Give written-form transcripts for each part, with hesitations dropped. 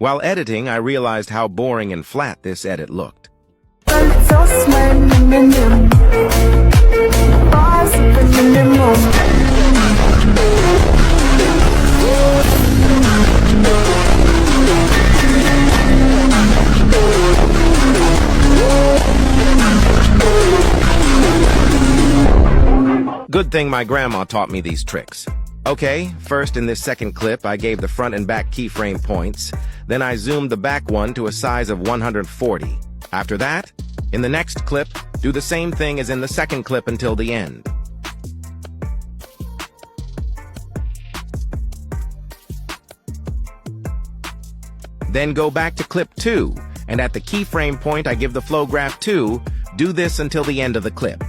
While editing, I realized how boring and flat this edit looked. Good thing my grandma taught me these tricks. Okay, first in this second clip, I gave the front and back keyframe points. Then I zoomed the back one to a size of 140. After that, in the next clip, do the same thing as in the second clip until the end. Then go back to clip 2, and at the keyframe point I give the flow graph 2, do this until the end of the clip.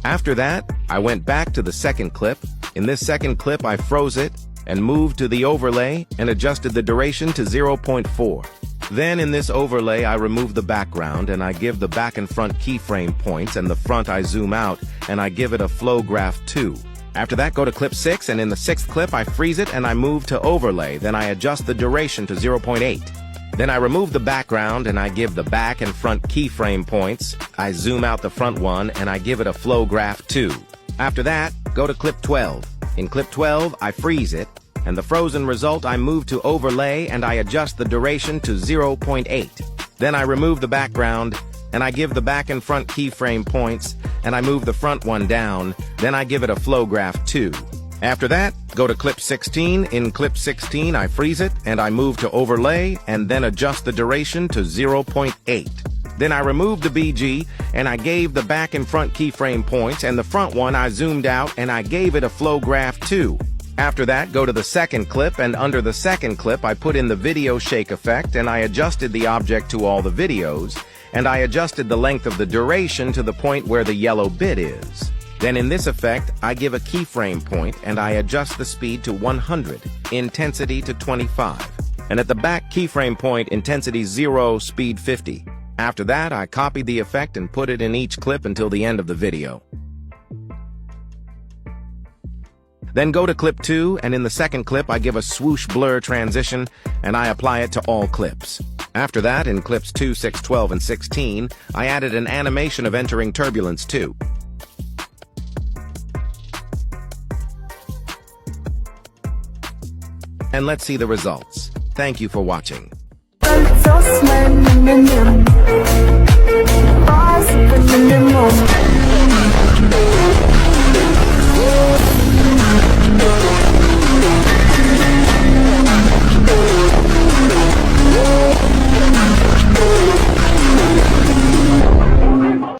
After that, I went back to the second clip. In this second clip, I froze it and moved to the overlay and adjusted the duration to 0.4. Then in this overlay, I remove the background and I give the back and front keyframe points, and the front I zoom out and I give it a flow graph 2. After that, go to clip 6, and in the 6th clip, I freeze it and I move to overlay. Then I adjust the duration to 0.8. Then I remove the background and I give the back and front keyframe points. I zoom out the front one and I give it a flow graph 2. After that, go to clip 12. In clip 12, I freeze it, and the frozen result I move to overlay and I adjust the duration to 0.8. Then I remove the background and I give the back and front keyframe points and I move the front one down. Then I give it a flow graph 2. After that, go to clip 16. In clip 16, I freeze it and I move to overlay and then adjust the duration to 0.8. Then I removed the BG and I gave the back and front keyframe points, and the front one I zoomed out and I gave it a flow graph 2. After that, go to the second clip, and under the second clip I put in the video shake effect and I adjusted the object to all the videos, and I adjusted the length of the duration to the point where the yellow bit is. Then in this effect, I give a keyframe point and I adjust the speed to 100, intensity to 25. And at the back keyframe point, intensity 0, speed 50. After that, I copied the effect and put it in each clip until the end of the video. Then go to clip 2, and in the second clip I give a swoosh blur transition and I apply it to all clips. After that, in clips 2, 6, 12, and 16, I added an animation of entering turbulence too. And let's see the results. Thank you for watching.